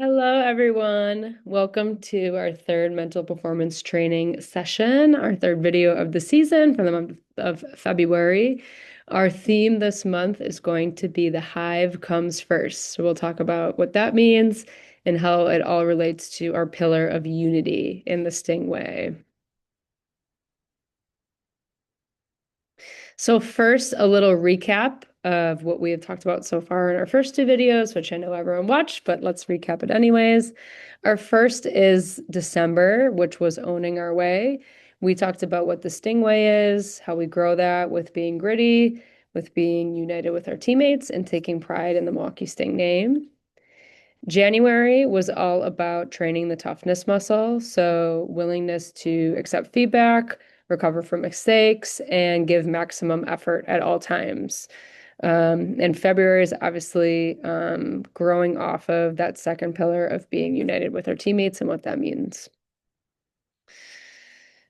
Hello, everyone. Welcome to our third mental performance training session, our third video of the season for the month of February. Our theme this month is going to be the Hive comes first. So we'll talk about what that means and how it all relates to our pillar of unity in the Sting way. So first, a little recap of what we have talked about so far in our first two videos, which I know everyone watched, but let's recap it anyways. Our first is December, which was owning our way. We talked about what the Stingway is, how we grow that with being gritty, with being united with our teammates, and taking pride in the Milwaukee Sting name. January was all about training the toughness muscle, so willingness to accept feedback, recover from mistakes, and give maximum effort at all times. And February is obviously growing off of that second pillar of being united with our teammates and what that means.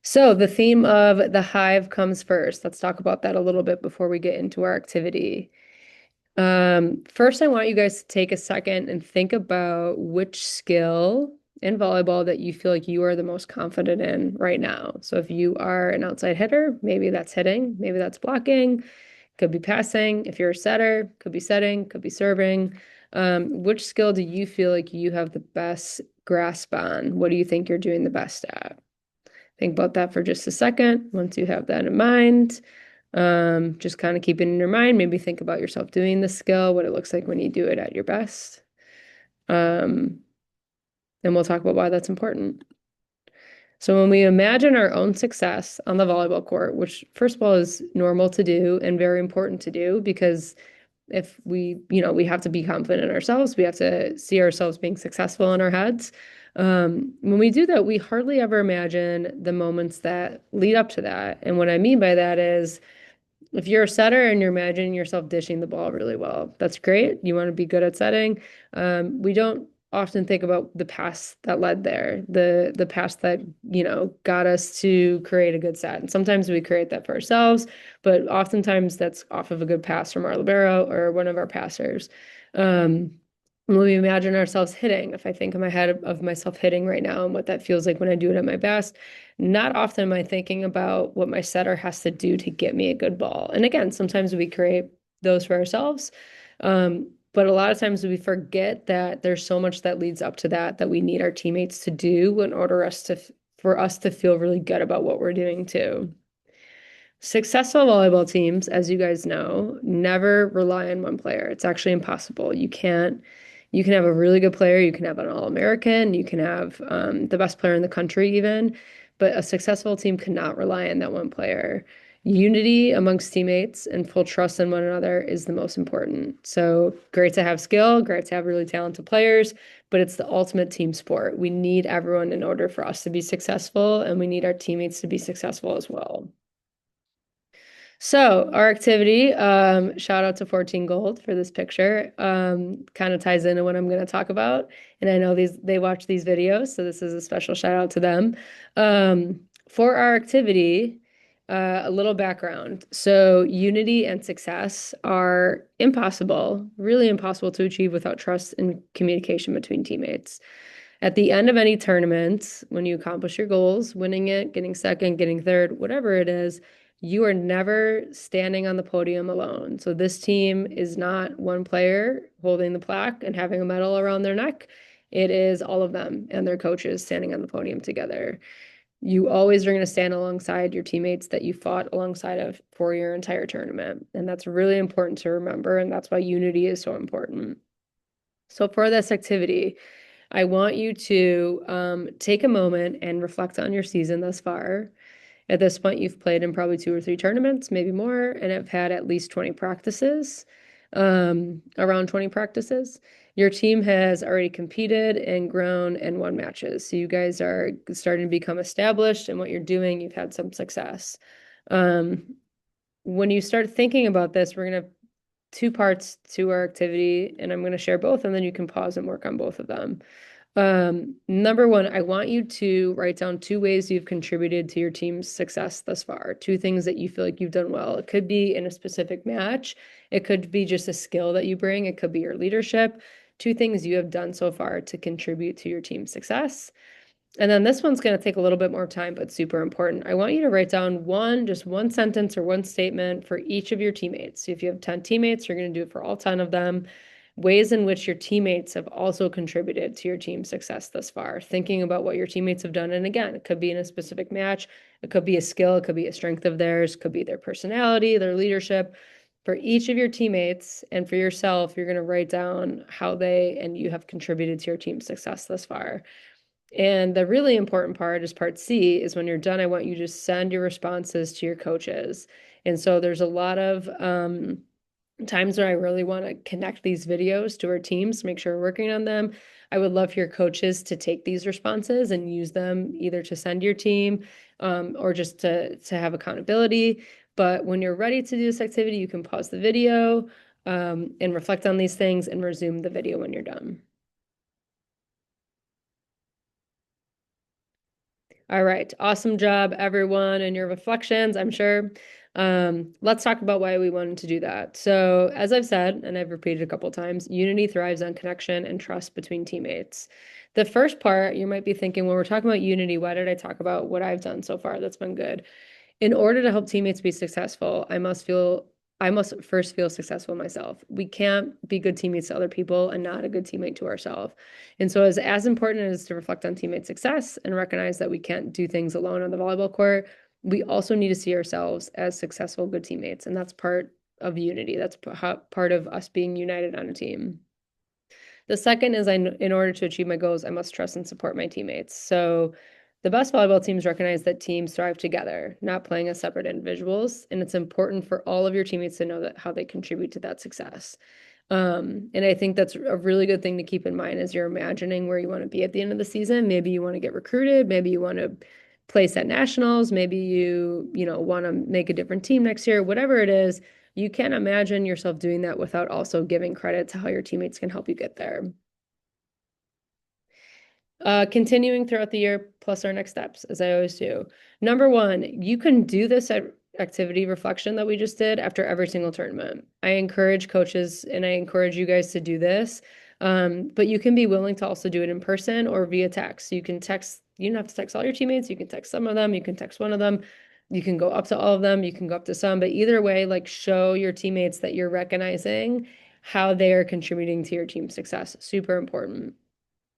So the theme of the hive comes first. Let's talk about that a little bit before we get into our activity. First, I want you guys to take a second and think about which skill in volleyball that you feel like you are the most confident in right now. So if you are an outside hitter, maybe that's hitting, maybe that's blocking, could be passing. If you're a setter, could be setting, could be serving. Which skill do you feel like you have the best grasp on? What do you think you're doing the best at? Think about that for just a second. Once you have that in mind, just kind of keep it in your mind. Maybe think about yourself doing the skill, what it looks like when you do it at your best. Um, and we'll talk about why that's important. So when we imagine our own success on the volleyball court, which first of all is normal to do and very important to do because if we have to be confident in ourselves, we have to see ourselves being successful in our heads. When we do that, we hardly ever imagine the moments that lead up to that. And what I mean by that is if you're a setter and you're imagining yourself dishing the ball really well, that's great. You want to be good at setting. We don't often think about the pass that led there, the pass that, got us to create a good set. And sometimes we create that for ourselves, but oftentimes that's off of a good pass from our libero or one of our passers. Um, when we imagine ourselves hitting, if I think in my head of myself hitting right now and what that feels like when I do it at my best, not often am I thinking about what my setter has to do to get me a good ball. And again, sometimes we create those for ourselves. But a lot of times we forget that there's so much that leads up to that we need our teammates to do in order for us to feel really good about what we're doing too. Successful volleyball teams, as you guys know, never rely on one player. It's actually impossible. You can have a really good player, you can have an All-American, you can have the best player in the country even, but a successful team cannot rely on that one player. Unity amongst teammates and full trust in one another is the most important. So great to have skill, great to have really talented players, but it's the ultimate team sport. We need everyone in order for us to be successful, and we need our teammates to be successful as well. So our activity, shout out to 14 Gold for this picture, kind of ties into what I'm going to talk about. And I know they watch these videos, so this is a special shout out to them. For our activity, a little background. So unity and success are impossible, really impossible to achieve without trust and communication between teammates. At the end of any tournament, when you accomplish your goals, winning it, getting second, getting third, whatever it is, you are never standing on the podium alone. So this team is not one player holding the plaque and having a medal around their neck. It is all of them and their coaches standing on the podium together. You always are going to stand alongside your teammates that you fought alongside of for your entire tournament. And that's really important to remember. And that's why unity is so important. So for this activity, I want you to take a moment and reflect on your season thus far. At this point, you've played in probably 2 or 3 tournaments, maybe more, and have had at least 20 practices, around 20 practices. Your team has already competed and grown and won matches. So you guys are starting to become established in what you're doing. You've had some success. When you start thinking about this, we're going to have 2 parts to our activity, and I'm going to share both, and then you can pause and work on both of them. Number one, I want you to write down 2 ways you've contributed to your team's success thus far. 2 things that you feel like you've done well. It could be in a specific match. It could be just a skill that you bring. It could be your leadership. two things you have done so far to contribute to your team's success. And then this one's going to take a little bit more time, but super important. I want you to write down just one sentence or one statement for each of your teammates. So if you have 10 teammates, you're going to do it for all 10 of them. Ways in which your teammates have also contributed to your team's success thus far. Thinking about what your teammates have done. And again, it could be in a specific match. It could be a skill. It could be a strength of theirs. It could be their personality, their leadership. For each of your teammates and for yourself, you're going to write down how they and you have contributed to your team's success thus far. And the really important part is part C is when you're done, I want you to send your responses to your coaches. And so there's a lot of times where I really want to connect these videos to our teams, make sure we're working on them. I would love for your coaches to take these responses and use them either to send your team or just to have accountability. But when you're ready to do this activity, you can pause the video and reflect on these things and resume the video when you're done. All right. Awesome job, everyone, and your reflections, I'm sure. Let's talk about why we wanted to do that. So, as I've said, and I've repeated a couple of times, unity thrives on connection and trust between teammates. The first part, you might be thinking, when we're talking about unity, why did I talk about what I've done so far that's been good? In order to help teammates be successful, I must first feel successful myself. We can't be good teammates to other people and not a good teammate to ourselves. And so as important as to reflect on teammate success and recognize that we can't do things alone on the volleyball court, we also need to see ourselves as successful, good teammates. And that's part of unity. That's part of us being united on a team. The second is in order to achieve my goals, I must trust and support my teammates. So the best volleyball teams recognize that teams thrive together, not playing as separate individuals. And it's important for all of your teammates to know that how they contribute to that success. And I think that's a really good thing to keep in mind as you're imagining where you want to be at the end of the season. Maybe you want to get recruited, maybe you want to place at nationals, maybe you want to make a different team next year, whatever it is, you can't imagine yourself doing that without also giving credit to how your teammates can help you get there. Continuing throughout the year, plus our next steps, as I always do. Number one, you can do this activity reflection that we just did after every single tournament. I encourage coaches and I encourage you guys to do this. But you can be willing to also do it in person or via text. You can text, you don't have to text all your teammates. You can text some of them. You can text one of them. You can go up to all of them. You can go up to some. But either way, like show your teammates that you're recognizing how they are contributing to your team's success. Super important.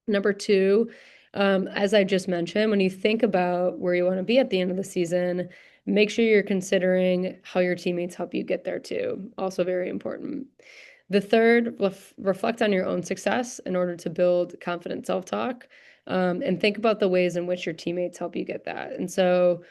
Number two, as I just mentioned, when you think about where you want to be at the end of the season, make sure you're considering how your teammates help you get there too. Also very important. The third, reflect on your own success in order to build confident self-talk, and think about the ways in which your teammates help you get that. And so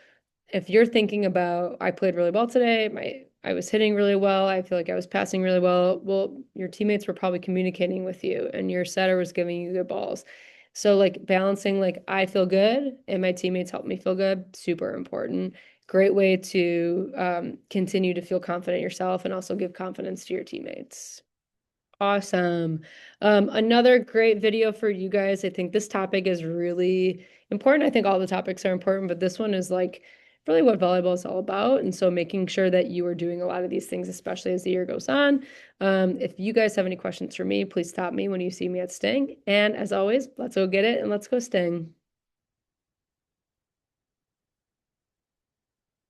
if you're thinking about, I played really well today, I was hitting really well, I feel like I was passing really well, your teammates were probably communicating with you and your setter was giving you good balls. So like balancing like I feel good and my teammates help me feel good, super important. Great way to continue to feel confident yourself and also give confidence to your teammates. Awesome. Another great video for you guys. I think this topic is really important. I think all the topics are important, but this one is like really what volleyball is all about. And so making sure that you are doing a lot of these things, especially as the year goes on. If you guys have any questions for me, please stop me when you see me at Sting. And as always, let's go get it and let's go Sting.